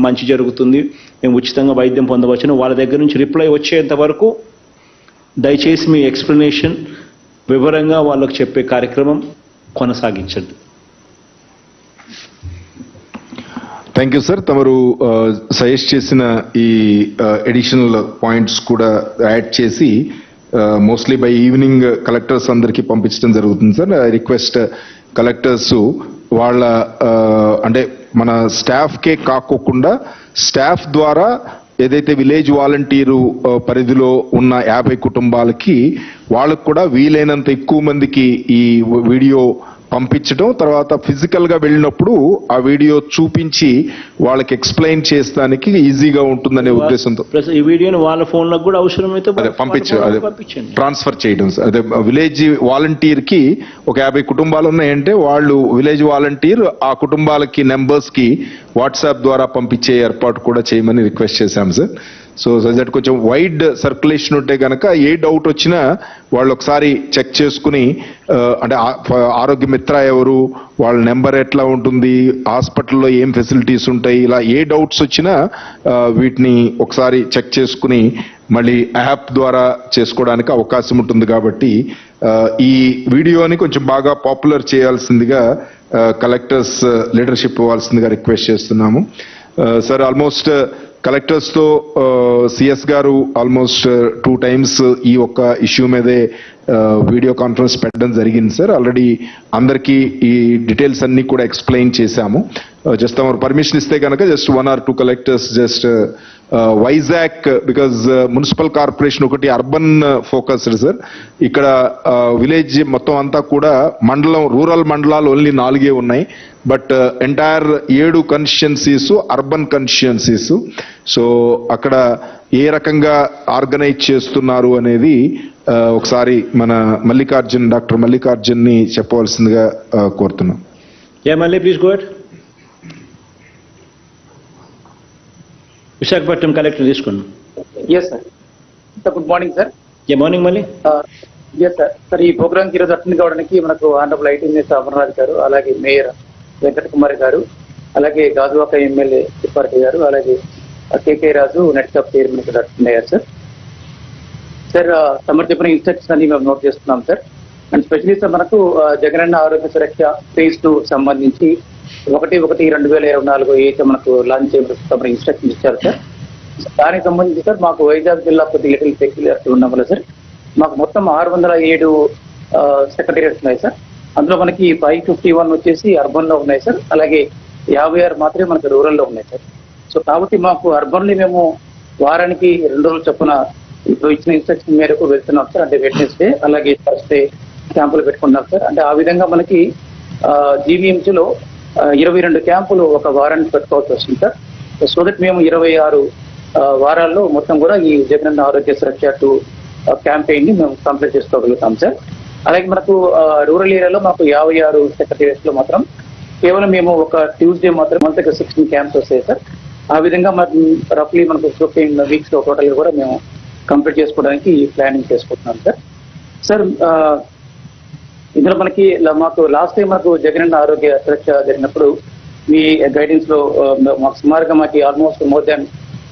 మంచి జరుగుతుంది, మేము ఉచితంగా వైద్యం పొందవచ్చును. వాళ్ళ దగ్గర నుంచి రిప్లై వచ్చేంత వరకు దయచేసి మీ ఎక్స్ప్లెనేషన్ వివరంగా వాళ్ళకు చెప్పే కార్యక్రమం కొనసాగించండి. Thank you sir. తమరు సజెస్ట్ చేసిన ఈ ఎడిషనల్ పాయింట్స్ కూడా యాడ్ చేసి మోస్ట్లీ బై ఈవినింగ్ కలెక్టర్స్ అందరికీ పంపించడం జరుగుతుంది సార్. ఐ రిక్వెస్ట్ కలెక్టర్స్ వాళ్ళ అంటే మన స్టాఫ్కే కాకోకుండా స్టాఫ్ ద్వారా ఏదైతే విలేజ్ వాలంటీరు పరిధిలో ఉన్న 50 కుటుంబాలకి వాళ్ళకు కూడా వీలైనంత ఎక్కువ మందికి ఈ వీడియో పంపించడం, తర్వాత ఫిజికల్ గా వెళ్ళినప్పుడు ఆ వీడియో చూపించి వాళ్ళకి ఎక్స్ప్లెయిన్ చేస్తానికి ఈజీగా ఉంటుందనే ఉద్దేశంతో ఈ వీడియోని వాళ్ళ ఫోన్లకు కూడా అవసరమైతే పంపించండి, ట్రాన్స్ఫర్ చేయడం. అదే విలేజ్ వాలంటీర్ కి ఒక 50 కుటుంబాలు ఉన్నాయంటే వాళ్ళు విలేజ్ వాలంటీర్ ఆ కుటుంబాలకి నెంబర్స్ కి వాట్సాప్ ద్వారా పంపించే ఏర్పాటు కూడా చేయమని రిక్వెస్ట్ చేశాం సార్. సో దట్ కొంచెం వైడ్ సర్క్యులేషన్ ఉంటే కనుక ఏ డౌట్ వచ్చినా వాళ్ళు ఒకసారి చెక్ చేసుకుని అంటే ఆరోగ్య మిత్ర ఎవరు, వాళ్ళ నెంబర్ ఎట్లా ఉంటుంది, హాస్పిటల్లో ఏం ఫెసిలిటీస్ ఉంటాయి, ఇలా ఏ డౌట్స్ వచ్చినా వీటిని ఒకసారి చెక్ చేసుకుని మళ్ళీ యాప్ ద్వారా చేసుకోవడానికి అవకాశం ఉంటుంది. కాబట్టి ఈ వీడియోని కొంచెం బాగా పాపులర్ చేయాల్సిందిగా కలెక్టర్స్ లీడర్షిప్ ఇవ్వాల్సిందిగా రిక్వెస్ట్ చేస్తున్నాము సార్. ఆల్మోస్ట్ కలెక్టర్స్ తో సిఎస్ గారు ఆల్మోస్ట్ 2 times ఈ ఒక్క ఇష్యూ మీదే వీడియో కాన్ఫరెన్స్ పెట్టడం జరిగింది సార్. ఆల్రెడీ అందరికీ ఈ డీటెయిల్స్ అన్ని కూడా ఎక్స్ప్లెయిన్ చేశాము. జస్ట్ తమ పర్మిషన్ ఇస్తే కనుక just 1 or 2 collectors just Vizag, because municipal corporation ఒకటి అర్బన్ ఫోకస్డ్ సార్. ఇక్కడ విలేజ్ మొత్తం అంతా కూడా మండలం, రూరల్ మండలాలు ఓన్లీ 4 ఉన్నాయి. But entire 7 constituencies urban constituencies. So అక్కడ ఏ రకంగా ఆర్గనైజ్ చేస్తున్నారు అనేది ఒకసారి మన డాక్టర్ మల్లికార్జున్ ని చెప్పవలసిందిగా కోరుతున్నాం. Please go ahead. Visakhapatnam collector తీసుకున్నాం. Yes sir. Good morning sir. Morning మళ్ళీ. Yes sir. సార్ ఈ ప్రోగ్రామ్కి ఈరోజు అటెండ్ కావడానికి మనకు ఆనరబుల్ ఐటీ మినిస్టర్ అమర్నాథ్ గారు, అలాగే మేయర్ వెంకట కుమార్ గారు, అలాగే గాజువాక ఎమ్మెల్యే తిప్పారెడ్డి గారు, అలాగే కేకే రాజు నెట్ షాప్ చైర్మన్ కూడా అటెండ్ అయ్యారు సార్. సార్ తమరు చెప్పిన ఇన్స్ట్రక్షన్స్ అన్ని మేము నోట్ చేస్తున్నాం సార్. అండ్ స్పెషలీ సార్ మనకు జగనన్న ఆరోగ్య సురక్ష phase 2 సంబంధించి 1/1/2024 ఏదైతే మనకు లాంచ్ చేయడం ఇన్స్ట్రక్షన్స్ ఇచ్చారు సార్. దానికి సంబంధించి సార్ మాకు వైజాగ్ జిల్లా కొద్దిగా లిటిల్ పెక్యులారిటీ ఉండడం వల్ల సార్ మాకు మొత్తం 607 సెక్రటేరియట్స్ ఉన్నాయి సార్. అందులో మనకి 551 వచ్చేసి అర్బన్ లో ఉన్నాయి సార్, అలాగే 56 మాత్రమే మనకి రూరల్ లో ఉన్నాయి సార్. సో కాబట్టి మాకు అర్బన్ లో మేము వారానికి 2 రోజులు చొప్పున ఇప్పుడు ఇచ్చిన ఇన్స్ట్రక్షన్ మేరకు వెళ్తున్నాం సార్. అంటే వెడ్నెస్డే అలాగే థర్స్డే క్యాంపులు పెట్టుకున్నాం సార్. అంటే ఆ విధంగా మనకి జీవీఎంసీలో 22 క్యాంపులు ఒక వారానికి పెట్టుకోవాల్సి వస్తుంది సార్. సో దట్ మేము 26 వారాల్లో మొత్తం కూడా ఈ జగనన్న ఆరోగ్య సురక్ష 2 క్యాంపెయిన్ ని మేము కంప్లీట్ చేసుకోగలుగుతాం సార్. అలాగే మనకు రూరల్ ఏరియాలో మాకు 56 సెక్రటేరియట్స్ లో మాత్రం కేవలం మేము ఒక ట్యూస్డే మాత్రం మంత్కి 16 క్యాంప్స్ వస్తాయి సార్. ఆ విధంగా మనకు రఫ్లీ మనకు 15 weeks లో టోటల్ కూడా మేము కంప్లీట్ చేసుకోవడానికి ప్లానింగ్ చేసుకుంటున్నాం సార్. సార్ ఇందులో మాకు లాస్ట్ టైం మనకు జగనన్న ఆరోగ్య సురక్ష జరిగినప్పుడు మీ గైడెన్స్ లో మాకు సుమారుగా మాకు ఆల్మోస్ట్ మోర్ దాన్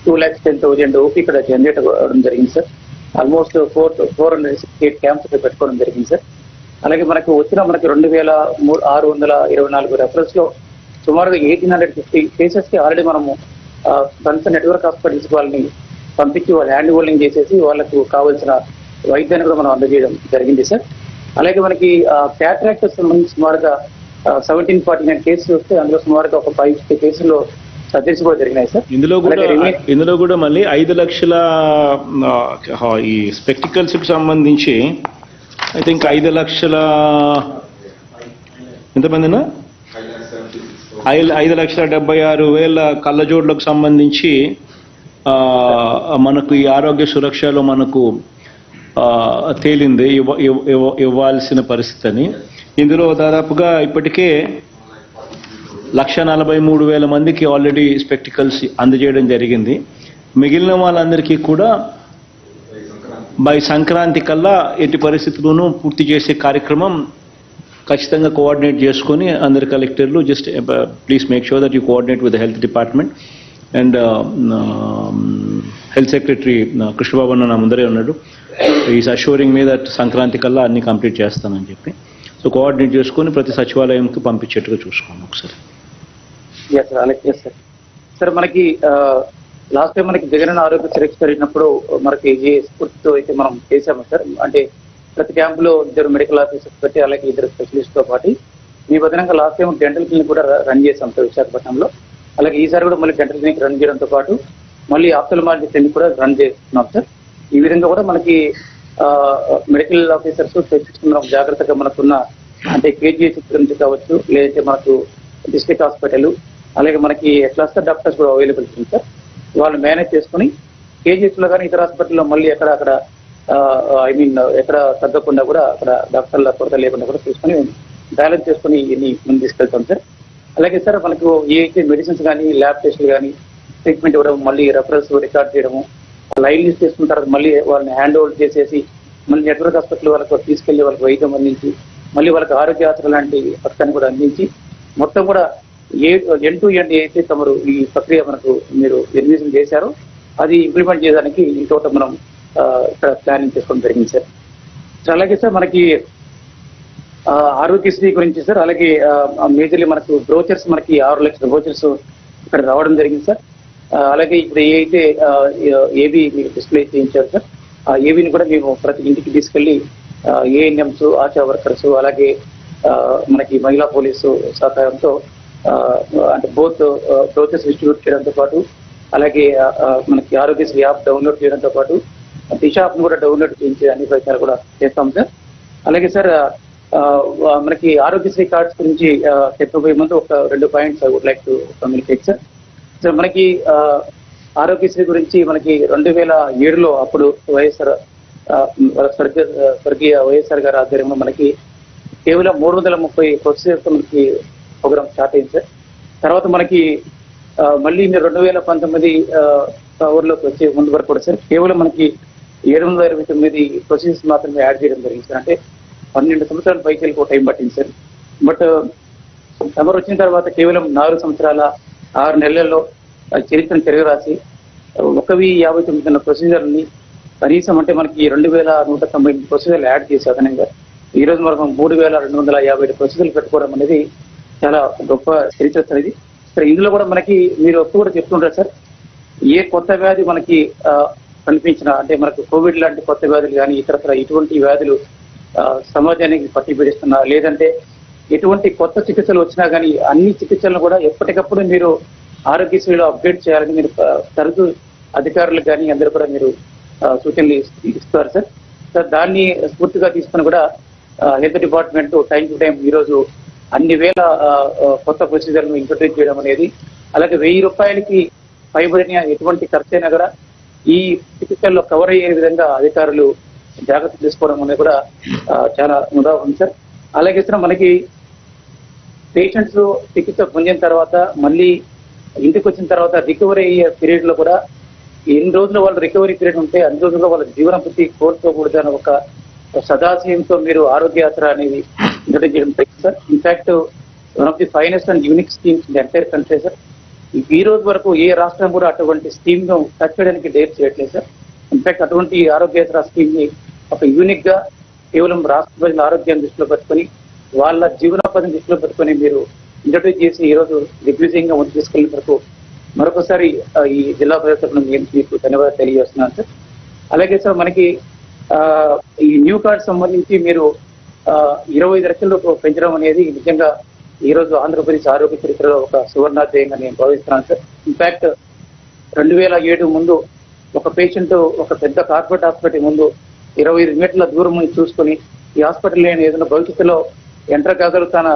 2,10,000 ఓపీ ఇక్కడ జనరేట్ అవ్వడం జరిగింది సార్. ఆల్మోస్ట్ 468 క్యాంప్స్ పెట్టుకోవడం జరిగింది సార్. అలాగే మనకు 2,624 రెఫరెన్స్ లో సుమారుగా 1,850 కేసెస్ కి ఆల్రెడీ మనము కన్సర్న్ నెట్వర్క్ హాస్పిటల్స్ వాళ్ళని పంపించి వాళ్ళు హ్యాండ్ హోల్డింగ్ చేసేసి వాళ్ళకు కావాల్సిన వైద్యాన్ని కూడా మనం అందజేయడం జరిగింది సార్. అలాగే మనకి క్యాట్రాక్ట్ సంబంధించి సుమారుగా 1749 కేసులు వస్తే అందులో సుమారుగా ఒక 550 కేసుల్లో సర్జరీస్ కూడా జరిగినాయి సార్. ఇందులో కూడా మళ్ళీ 5 లక్షల ఈ స్పెక్టికల్స్ కి సంబంధించి ఐ థింక్ 5,76,000 ఎంతమందినా 5,76,000 కళ్ళజోడ్లకు సంబంధించి మనకు ఈ ఆరోగ్య సురక్షలో మనకు తేలింది ఇవ్వాల్సిన పరిస్థితి అని. ఇందులో దాదాపుగా ఇప్పటికే 1,43,000 మందికి ఆల్రెడీ స్పెక్టికల్స్ అందజేయడం జరిగింది. మిగిలిన వాళ్ళందరికీ కూడా బై సంక్రాంతి కల్లా ఎట్టి పరిస్థితుల్లోనూ పూర్తి చేసే కార్యక్రమం ఖచ్చితంగా కోఆర్డినేట్ చేసుకొని అందరి కలెక్టర్లు just please make sure that you coordinate with the health department and health secretary Krishnababu అన్న నా ముందరే ఉన్నాడు. Is assuring me that Sankranti కల్లా అన్ని కంప్లీట్ చేస్తానని చెప్పి. సో కోఆర్డినేట్ చేసుకొని ప్రతి సచివాలయంకి పంపించేట్టుగా చూసుకోండి ఒకసారి. అలాగే సార్ మనకి లాస్ట్ టైం మనకి జగనన్న ఆరోగ్య సురక్ష జరిగినప్పుడు మనకి ఏ స్ఫూర్తితో అయితే మనం చేశాము సార్. అంటే ప్రతి క్యాంపులో 2 మెడికల్ ఆఫీసర్స్ పెట్టి అలాగే 2 స్పెషలిస్ట్తో పాటు ఈ విధంగా లాస్ట్ టైం డెంటల్ క్లినిక్ కూడా రన్ చేశాం సార్ విశాఖపట్నంలో. అలాగే ఈసారి కూడా మళ్ళీ డెంటల్ క్లినిక్ రన్ చేయడంతో పాటు మళ్ళీ ఆప్థల్మాలజీ క్లినిక్ కూడా రన్ చేస్తున్నాం సార్. ఈ విధంగా కూడా మనకి మెడికల్ ఆఫీసర్స్ తెచ్చుకున్నాం జాగ్రత్తగా మనకున్న అంటే కేజీహెచ్ గురించి కావచ్చు, లేదంటే మనకు డిస్ట్రిక్ట్ హాస్పిటల్ అలాగే మనకి క్లస్టర్ డాక్టర్స్ కూడా అవైలబుల్ ఉంది సార్. వాళ్ళు మేనేజ్ చేసుకుని కేజీహెచ్లో కానీ ఇతర హాస్పిటల్లో మళ్ళీ అక్కడ ఎక్కడ తగ్గకుండా కూడా అక్కడ డాక్టర్ల కొరత లేకుండా కూడా చూసుకొని బ్యాలెన్స్ చేసుకుని ఇన్ని ముందు తీసుకెళ్తాం సార్. అలాగే సార్ మనకు ఏదైతే మెడిసిన్స్ కానీ ల్యాబ్ టెస్టులు కానీ ట్రీట్మెంట్ ఇవ్వడం, మళ్ళీ రెఫరెన్స్ రికార్డ్ చేయడము, లైన్ లిస్ట్ చేసుకున్న తర్వాత మళ్ళీ వాళ్ళని హ్యాండ్ ఓవర్ చేసేసి మళ్ళీ నెట్వర్క్ హాస్పిటల్ వాళ్ళకు తీసుకెళ్లి వాళ్ళకి వైద్యం అందించి మళ్ళీ వాళ్ళకి ఆరోగ్య ఆసరా లాంటి పథకాన్ని కూడా అందించి మొత్తం కూడా ఎండ్ టు ఎండ్ ఏదైతే తమరు ఈ ప్రక్రియ మనకు మీరు నిర్మిషన్ చేశారో అది ఇంప్లిమెంట్ చేయడానికి ఇంకోటి మనం ఇక్కడ ప్లానింగ్ చేసుకోవడం జరిగింది సార్. అలాగే సార్ మనకి ఆరోగ్యశ్రీ గురించి సార్, అలాగే మేజర్లీ మనకు బ్రోచర్స్ మనకి 6 లక్షల బ్రోచర్స్ ఇక్కడ రావడం జరిగింది సార్. అలాగే ఇప్పుడు ఏదైతే ఏబీ మీరు డిస్ప్లే చేయించారు సార్, ఆ ఏబీని కూడా మేము ప్రతి ఇంటికి తీసుకెళ్లి ఏఎన్ఎంస్, ఆశా వర్కర్స్ అలాగే మనకి మహిళా పోలీసు సహకారంతో అంటే బోత్ బ్రోచర్స్ డిస్ట్రిబ్యూట్ చేయడంతో పాటు అలాగే మనకి ఆరోగ్యశ్రీ యాప్ డౌన్లోడ్ చేయడంతో పాటు దిశ యాప్ను కూడా డౌన్లోడ్ చేయించే అన్ని ప్రయత్నాలు కూడా చేస్తాం సార్. అలాగే సార్ మనకి ఆరోగ్యశ్రీ కార్డ్స్ గురించి చెప్పబోయే ముందు ఒక 2 points I would like to communicate sir. Sir మనకి ఆరోగ్యశ్రీ గురించి మనకి 2007లో అప్పుడు వైఎస్ఆర్ స్వర్గీయ వైఎస్ఆర్ గారి ఆధ్వర్యంలో మనకి కేవలం 330 ప్రొసీజర్స్ మనకి ప్రోగ్రామ్ స్టార్ట్ అయింది సార్. తర్వాత మనకి మళ్ళీ 2019 ఊర్లోకి వచ్చే ముందు వరకు కూడా సార్ కేవలం మనకి 729 ప్రొసీజర్స్ మాత్రమే యాడ్ చేయడం జరిగింది సార్. అంటే 12 సంవత్సరాల పైకి టైం పట్టింది సార్. బట్ తమరు వచ్చిన తర్వాత కేవలం 4 సంవత్సరాల 6 నెలల్లో చరిత్రను తిరగరాసి 1,059 ప్రొసీజర్ని కనీసం అంటే మనకి 2,190 ప్రొసీజర్లు యాడ్ చేసి అదనంగా ఈరోజు మనం 3,257 ప్రొసీజర్లు పెట్టుకోవడం అనేది చాలా గొప్ప చరిత్ర సార్ ఇది. సార్ ఇందులో కూడా మనకి మీరు ఎప్పుడు కూడా చెప్తుంటారు సార్, ఏ కొత్త వ్యాధి మనకి కనిపించినా అంటే మనకు కోవిడ్ లాంటి కొత్త వ్యాధులు కానీ ఇతరత్ర ఇటువంటి వ్యాధులు సమాజానికి పట్టి పీడిస్తున్నా లేదంటే ఎటువంటి కొత్త చికిత్సలు వచ్చినా కానీ అన్ని చికిత్సలను కూడా ఎప్పటికప్పుడు మీరు ఆరోగ్యశ్రీలో అప్డేట్ చేయాలని మీరు తరచు అధికారులకు కానీ అందరూ కూడా మీరు సూచనలు ఇస్తారు సార్. సార్ దాన్ని స్ఫూర్తిగా తీసుకుని కూడా health department time to time ఈరోజు అన్ని వేల కొత్త ప్రొసీజర్లను ఇంట్రడ్యూస్ చేయడం అనేది, అలాగే 1000 రూపాయలకి పైబడిన ఎటువంటి ఖర్చు అయినా కూడా ఈ చికిత్సల్లో కవర్ అయ్యే విధంగా అధికారులు జాగ్రత్త తీసుకోవడం అనేది కూడా చాలా ముదా ఉంది సార్. అలాగే సార్ మనకి పేషెంట్స్ చికిత్స పొందిన తర్వాత మళ్ళీ ఇంటికి వచ్చిన తర్వాత రికవరీ అయ్యే పీరియడ్ లో కూడా ఎన్ని రోజులు వాళ్ళు రికవరీ పీరియడ్ ఉంటే అన్ని రోజుల్లో వాళ్ళ జీవన వృత్తి కోల్పోకూడదు అని ఒక సదాశయంతో మీరు ఆరోగ్య ఆసరా అనేది ఇంట్రడ్యూస్ చేయడం జరిగింది sir. In fact one of the finest and unique schemes in the entire country sir. ఈ రోజు వరకు ఏ రాష్ట్రం కూడా అటువంటి స్కీమ్ ను టచ్ చేయడానికి డేర్ చేయట్లేదు సార్. ఇన్ఫాక్ట్ అటువంటి ఆరోగ్య స్కీమ్ ని ఒక యూనిక్ గా కేవలం రాష్ట్ర ప్రజల ఆరోగ్యాన్ని దృష్టిలో పెట్టుకొని వాళ్ళ జీవనోపాధిని దృష్టిలో పెట్టుకొని మీరు ఇంట్రడ్యూస్ చేసి ఈ రోజు దిగ్విజయంగా ముందు తీసుకెళ్లిన వరకు మరొకసారి ఈ జిల్లా ప్రజలకు మీకు ధన్యవాదాలు తెలియజేస్తున్నాను సార్. అలాగే సార్ మనకి ఈ న్యూ కార్డ్ సంబంధించి మీరు 25 లక్షలకు పెంచడం అనేది నిజంగా ఈ రోజు ఆంధ్రప్రదేశ్ ఆరోగ్య చరిత్రలో ఒక సువర్ణాధ్యాయంగా నేను భావిస్తున్నాను సార్. ఇన్ఫాక్ట్ 2007 ముందు ఒక పేషెంట్ ఒక పెద్ద కార్పొరేట్ హాస్పిటల్ ముందు 25 మీటర్ల దూరం నుంచి చూసుకొని ఈ హాస్పిటల్ నేను ఏదైనా భవిష్యత్తులో ఎంటర్ కాగలుగుతానా,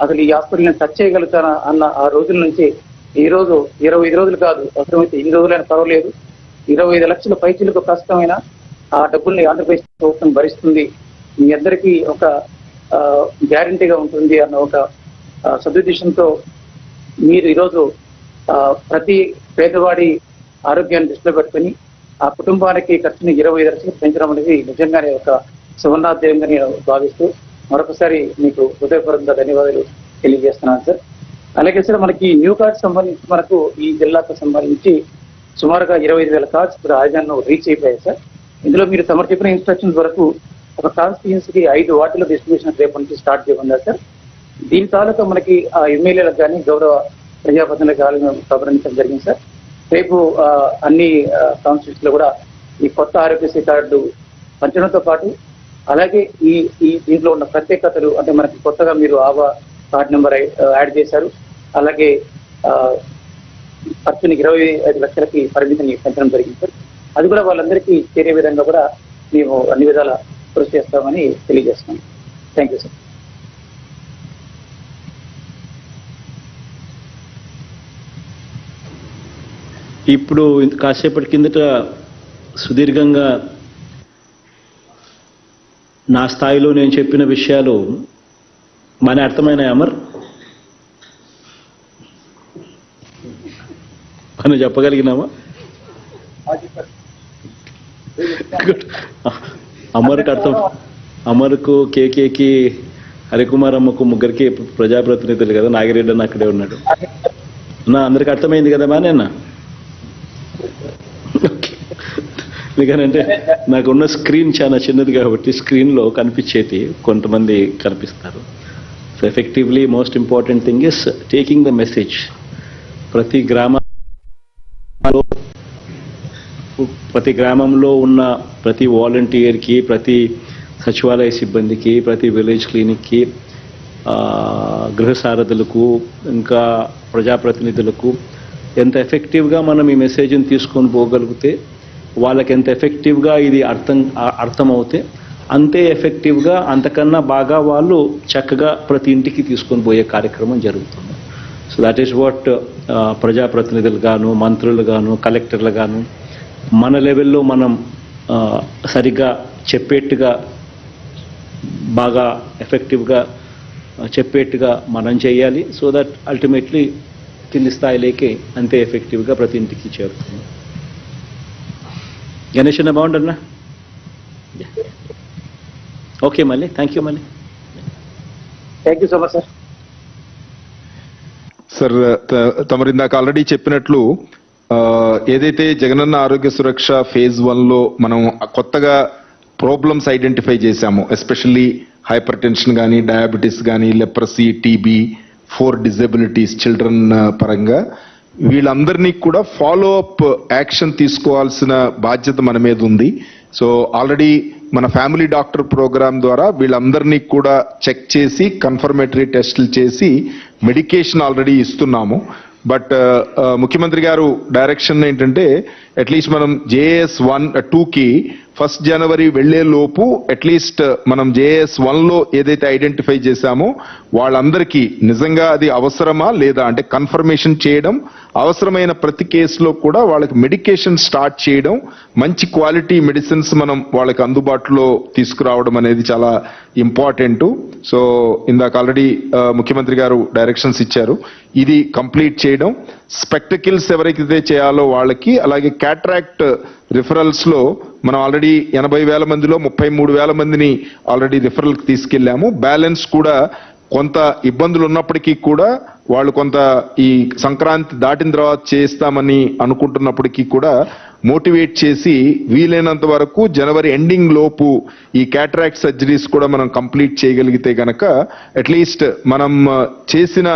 అసలు ఈ హాస్పిటల్ని టచ్ చేయగలుగుతానా అన్న ఆ రోజుల నుంచి ఈ రోజు 25 రోజులు కాదు, అవసరమైతే 2 రోజులైనా పర్వాలేదు, 25 లక్షల పైచీలకు కష్టమైన ఆ డబ్బుల్ని ఆంధ్రప్రదేశ్ ప్రభుత్వం భరిస్తుంది, మీ అందరికీ ఒక గ్యారంటీగా ఉంటుంది అన్న ఒక సదుద్దేశంతో మీరు ఈరోజు ప్రతి పేదవాడి ఆరోగ్యాన్ని దృష్టిలో పెట్టుకుని ఆ కుటుంబానికి ఖర్చుని 25 లక్షలు పెంచడం అనేది నిజంగానే ఒక సువర్ణాధ్యాయంగా నేను భావిస్తూ మరొకసారి మీకు హృదయపూర్వకంగా ధన్యవాదాలు తెలియజేస్తున్నాను సార్. అలాగే సార్ మనకి న్యూ కార్డ్స్ సంబంధించి మనకు ఈ జిల్లాకు సంబంధించి సుమారుగా 25,000 కార్డ్స్ ఇప్పుడు రాజధానిలో రీచ్ అయిపోయాయి సార్. ఇందులో మీరు తమరు చెప్పిన ఇన్స్ట్రక్షన్స్ వరకు ఒక కాన్స్టిట్యూన్సీకి 5 వార్డుల డిస్ట్రిబ్యూషన్ రేపు నుంచి స్టార్ట్ చేయనున్నారు సార్. దీని తాలూకా మనకి ఆ ఎమ్మెల్యేలకు కానీ గౌరవ ప్రజాప్రతినిధులకు కానీ ప్రకటించడం జరిగింది సార్. రేపు అన్ని కాన్స్టిట్యూన్సీలో కూడా ఈ కొత్త ఆరోగ్యశ్రీ కార్డు పంచడంతో పాటు అలాగే ఈ దీంట్లో ఉన్న ప్రత్యేకతలు అంటే మనకి కొత్తగా మీరు ఆవా కార్డ్ నెంబర్ యాడ్ చేశారు. అలాగే ఖర్చుని 25 లక్షలకి పరిమితిని పెంచడం జరిగింది సార్. అది కూడా వాళ్ళందరికీ చేరే విధంగా కూడా మేము అన్ని విధాల కృషి చేస్తామని తెలియజేస్తున్నాం. Thank you sir. ఇప్పుడు కాసేపటి కిందట సుదీర్ఘంగా నా స్థాయిలో నేను చెప్పిన విషయాలు మన అర్థమైన అమర్ మనం చెప్పగలిగినామా? అమర్కు కేకేకి హరికుమార్ అమ్మకు ముగ్గురికి ప్రజాప్రతినిధులు కదా, నాగిరెడ్డి అన్న అక్కడే ఉన్నాడు. అందరికి అర్థమైంది కదా బానేనా? ఎందుకనంటే నాకున్న స్క్రీన్ చాలా చిన్నది కాబట్టి స్క్రీన్లో కనిపించేది కొంతమంది కనిపిస్తారు. So effectively most important thing is taking the message. ప్రతి గ్రామంలో ఉన్న ప్రతి వాలంటీర్కి, ప్రతి సచివాలయ సిబ్బందికి, ప్రతి విలేజ్ క్లినిక్కి, గృహ సారథులకు, ఇంకా ప్రజాప్రతినిధులకు ఎంత ఎఫెక్టివ్గా మనం ఈ మెసేజ్ని తీసుకొని పోగలిగితే, వాళ్ళకి ఎంత ఎఫెక్టివ్గా ఇది అర్థమవుతే అంతే ఎఫెక్టివ్గా అంతకన్నా బాగా వాళ్ళు చక్కగా ప్రతి ఇంటికి తీసుకొని పోయే కార్యక్రమం జరుగుతుంది. సో దట్ ఈస్ వాట్ ప్రజాప్రతినిధులు గాను, మంత్రులు గాను, కలెక్టర్లు గాను మన లెవెల్లో మనం సరిగ్గా చెప్పేట్టుగా, బాగా ఎఫెక్టివ్గా చెప్పేట్టుగా మనం చేయాలి. సో దట్ అల్టిమేట్లీ కింది స్థాయిలోకి అంతే ఎఫెక్టివ్గా ప్రతి ఇంటికి చేరుతుంది. గణేష్ అన్న బాగుండన్నా? ఓకే మళ్ళీ థ్యాంక్ యూ. మళ్ళీ thank you so much sir. Sir తమరు ఇందాక ఆల్రెడీ చెప్పినట్లు ఏదైతే జగనన్న ఆరోగ్య సురక్ష ఫేజ్ 1లో మనం కొత్తగా ప్రాబ్లమ్స్ ఐడెంటిఫై చేశాము, ఎస్పెషల్లీ హైపర్ టెన్షన్ కానీ, డయాబెటీస్ కానీ, లెప్రసీ, టీబీ, 4 డిజబిలిటీస్ చిల్డ్రన్ పరంగా వీళ్ళందరినీ కూడా ఫాలో అప్ యాక్షన్ తీసుకోవాల్సిన బాధ్యత మన మీద ఉంది. సో ఆల్రెడీ మన ఫ్యామిలీ డాక్టర్ ప్రోగ్రామ్ ద్వారా వీళ్ళందరినీ కూడా చెక్ చేసి కన్ఫర్మేటరీ టెస్టులు చేసి మెడికేషన్ ఆల్రెడీ ఇస్తున్నాము. బట్ ముఖ్యమంత్రి గారు డైరెక్షన్ ఏంటంటే అట్లీస్ట్ మనం JAS 1-2కి 1 జనవరి వెళ్లే లోపు అట్లీస్ట్ మనం JAS 1లో ఏదైతే ఐడెంటిఫై చేశామో వాళ్ళందరికీ నిజంగా అది అవసరమా లేదా అంటే కన్ఫర్మేషన్ చేయడం, అవసరమైన ప్రతి కేసులో కూడా వాళ్ళకి మెడికేషన్ స్టార్ట్ చేయడం, మంచి క్వాలిటీ మెడిసిన్స్ మనం వాళ్ళకి అందుబాటులో తీసుకురావడం అనేది చాలా ఇంపార్టెంట్. సో ఇందాక ఆల్రెడీ ముఖ్యమంత్రి గారు డైరెక్షన్స్ ఇచ్చారు, ఇది కంప్లీట్ చేయడం. స్పెక్టకిల్స్ ఎవరైతే చేయాలో వాళ్ళకి, అలాగే క్యాట్రాక్ట్ రిఫరల్స్ లో మనం ఆల్రెడీ 80,000 మందిలో 33,000 మందిని ఆల్రెడీ రిఫరల్కి తీసుకెళ్లాము. బ్యాలెన్స్ కూడా కొంత ఇబ్బందులు ఉన్నప్పటికీ కూడా వాళ్ళు కొంత ఈ సంక్రాంతి దాటిన తర్వాత చేస్తామని అనుకుంటున్నప్పటికీ కూడా మోటివేట్ చేసి వీలైనంత వరకు జనవరి ఎండింగ్ లోపు ఈ క్యాటరాక్ట్ సర్జరీస్ కూడా మనం కంప్లీట్ చేయగలిగితే గనక అట్లీస్ట్ మనం చేసిన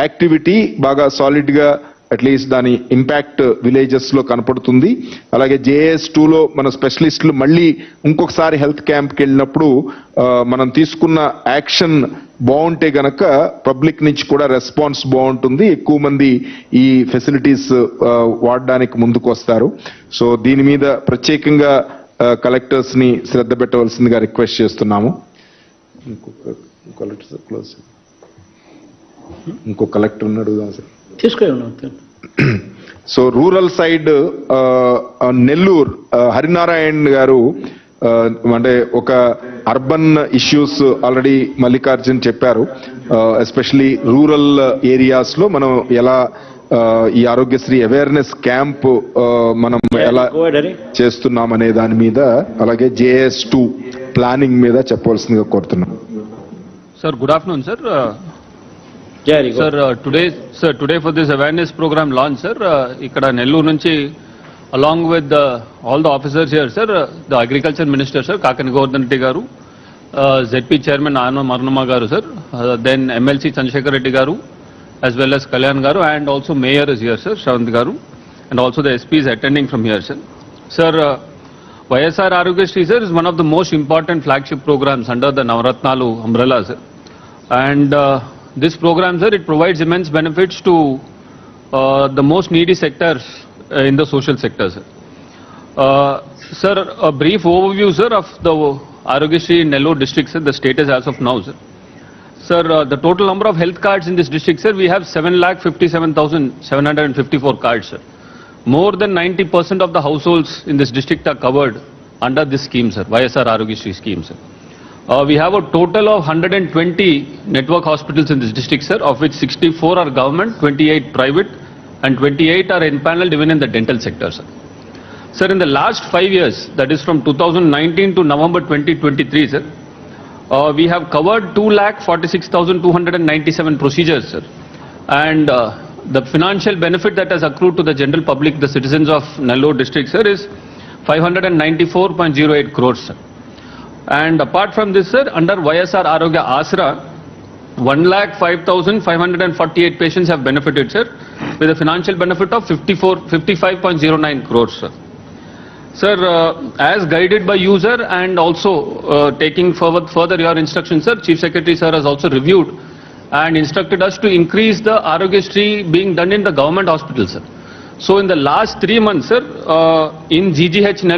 యాక్టివిటీ బాగా సాలిడ్ గా అట్లీస్ట్ దాని ఇంపాక్ట్ విలేజెస్ లో కనపడుతుంది. అలాగే JAS 2లో మన స్పెషలిస్టులు మళ్ళీ ఇంకొకసారి హెల్త్ క్యాంప్కి వెళ్ళినప్పుడు మనం తీసుకున్న యాక్షన్ బాగుంటే గనక పబ్లిక్ నుంచి కూడా రెస్పాన్స్ బాగుంటుంది, ఎక్కువ మంది ఈ ఫెసిలిటీస్ వాడడానికి ముందుకు వస్తారు. సో దీని మీద ప్రత్యేకంగా కలెక్టర్స్ ని శ్రద్ధ పెట్టవలసిందిగా రిక్వెస్ట్ చేస్తున్నాము. ఇంకో కలెక్టర్ అడుగుదాం sir. So rural side Nellore Harinarayan గారు అంటే ఒక అర్బన్ ఇష్యూస్ ఆల్రెడీ మల్లికార్జున్ చెప్పారు, ఎస్పెషలీ రూరల్ ఏరియాస్ లో మనం ఎలా ఈ ఆరోగ్యశ్రీ అవేర్నెస్ క్యాంప్ మనం ఎలా చేస్తున్నాం అనే దాని మీద, అలాగే JAS 2 ప్లానింగ్ మీద చెప్పవలసిందిగా కోరుతున్నాం. Sir good afternoon sir. Jari, go. Sir, today for this awareness program launch, sir, ikkada Nellore nunchi, along with all the officers here, sir, the agriculture minister, sir, Kakani Govardhan Reddy garu, ZP chairman Anna Marnama garu, sir, then MLC Chandrasekhar Reddy garu, as well as Kalyan garu, and also mayor is here, sir, Shravanti garu, and also the SP is attending from here, sir. Sir, YSR Arogyasri, sir, is one of the most important flagship programs under the Navaratnalu umbrella, sir. And this program, sir, it provides immense benefits to the most needy sectors in the social sector, sir. Sir, a brief overview, sir, of the Arogyasri in Nellore district, sir, the status as of now, sir. Sir, the total number of health cards in this district, sir, we have 7,57,754 cards, sir. More than 90% of the households in this district are covered under this scheme, sir, YSR Arogyasri scheme, sir. We have a total of 120 network hospitals in this district, sir, of which 64 are government, 28 private, and 28 are empaneled even in the dental sector, sir. Sir, in the last 5 years, that is from 2019 to November 2023, sir, we have covered 2,46,297 procedures, sir. And the financial benefit that has accrued to the general public, the citizens of Nellore district, sir, is 594.08 crores, sir. And apart from this, sir, under YSR Arogya Asra, 1,05,548 patients have benefited, sir, with a financial benefit of 55.09 crores, sir. Sir, as guided by you, sir, and also taking further your instructions, sir, Chief Secretary, sir, has also reviewed and instructed us to increase the Arogyasri being done in the government hospitals, sir. So in the last 3 months, sir, in GGH Nellore,